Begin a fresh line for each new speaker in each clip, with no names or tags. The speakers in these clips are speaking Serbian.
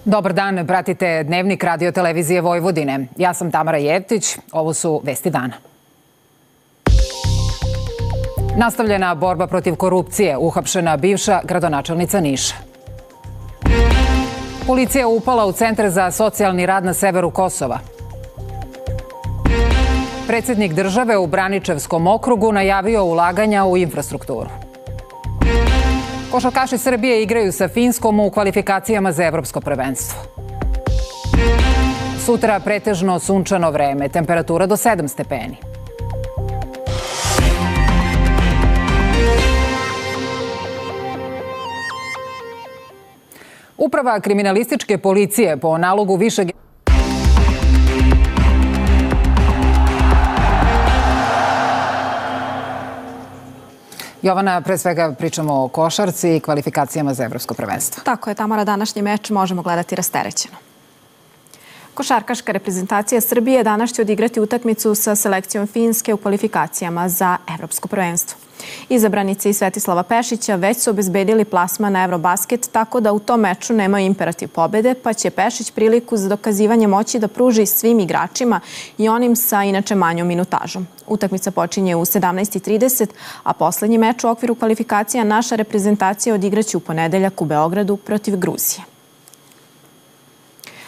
Dobar dan, pratite Dnevnik Radio televizije Vojvodine. Ja sam Tamara Jevtić, ovo su vesti dana. Nastavljena borba protiv korupcije, uhapšena bivša gradonačelnica Niša. Policija upala u centre za socijalni rad na severu Kosova. Predsjednik države u Braničevskom okrugu najavio ulaganja u infrastrukturu. Košarkaši Srbije igraju sa Finskom u kvalifikacijama za evropsko prvenstvo. Sutra pretežno sunčano vreme, temperatura do 7 stepeni. Uprava kriminalističke policije po nalogu višeg... Jovana, pre svega pričamo o košarci i kvalifikacijama za evropsko prvenstvo.
Tako je, Tamara, današnji meč možemo gledati rasterećeno. Košarkaška reprezentacija Srbije danas će odigrati utakmicu sa selekcijom Finske u kvalifikacijama za evropsko prvenstvo. Izabranici Svetislava Pešića već su obezbedili plasman na Eurobasket, tako da u tom meču nema imperativ pobede, pa će Pešić priliku za dokazivanje moći da pruži svim igračima i onim sa inače manjom minutažom. Utakmica počinje u 17:30, a poslednji meč u okviru kvalifikacija naša reprezentacija odigraće u ponedeljak u Beogradu protiv Gruzije.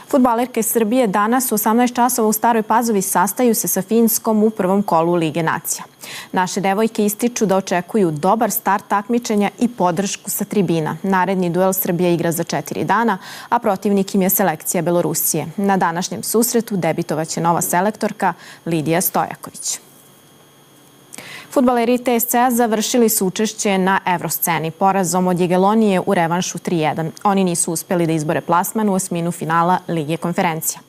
Fudbalerke Srbije danas u 18 časova u Staroj Pazovi sastaju se sa Finskom u prvom kolu Lige nacija. Naše devojke ističu da očekuju dobar start takmičenja i podršku sa tribina. Naredni duel Srbija igra za 4 dana, a protivnik im je selekcija Belorusije. Na današnjem susretu debitovaće nova selektorka Lidija Stojaković. Fudbaleri TSC-a završili su učešće na evrosceni porazom od Jagelonije u revanšu 3:1. Oni nisu uspeli da izbore plasman u osminu finala Lige konferencija.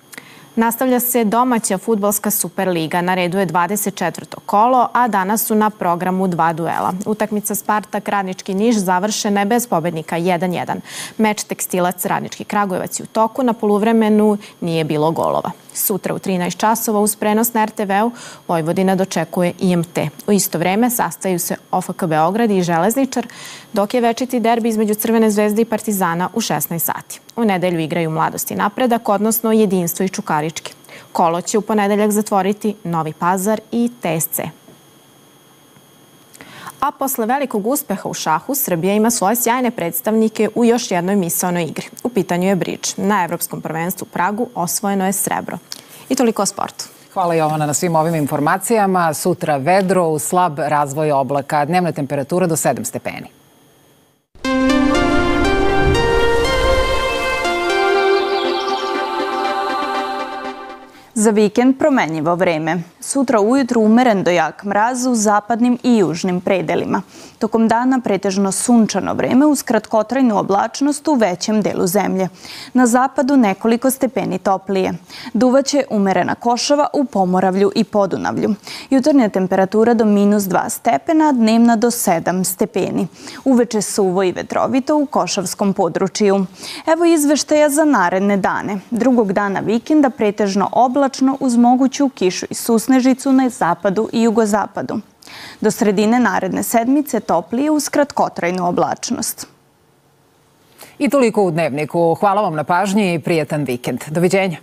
Nastavlja se domaća fudbalska Superliga. Na redu je 24. kolo, a danas su na programu 2 duela. Utakmica Spartak Radnički Niš završena je bez pobednika 1:1. Meč Tekstilac Radnički Kragujevac je u toku, na poluvremenu nije bilo golova. Sutra u 13 časova uz prenos na RTV-u Vojvodina dočekuje IMT. U isto vreme sastaju se OFK Beograd i Železničar, dok je večiti derbi između Crvene zvezde i Partizana u 16 sati. U nedelju igraju Mladost i Napredak, odnosno Jedinstvo i Čukarički. Kolo će u ponedeljak zatvoriti Novi Pazar i TSC. A posle velikog uspeha u šahu, Srbija ima svoje sjajne predstavnike u još jednoj misaonoj igri. U pitanju je bridž. Na Evropskom prvenstvu u Pragu osvojeno je srebro. I toliko o sportu.
Hvala Jovana na svim ovim informacijama. Sutra vedro uz slab razvoj oblaka. Dnevna temperatura do 7 stepeni.
Za vikend promenljivo vreme. Sutra ujutru umeren do jak mraz u zapadnim i južnim predelima. Tokom dana pretežno sunčano vreme uz kratkotrajnu oblačnost u većem delu zemlje. Na zapadu nekoliko stepeni toplije. Duvaće umerena košava u Pomoravlju i Podunavlju. Jutarnja temperatura do -2 stepena, a dnevna do 7 stepeni. Uveče suvo i vetrovito u Košavskom području. Evo izveštaja za naredne dane. Drugog dana vikenda pretežno oblačno uz moguću kišu i susnežicu na zapadu i jugozapadu. Do sredine naredne sedmice toplije uz kratkotrajnu oblačnost.
I toliko u Dnevniku. Hvala vam na pažnji i prijetan vikend. Doviđenja.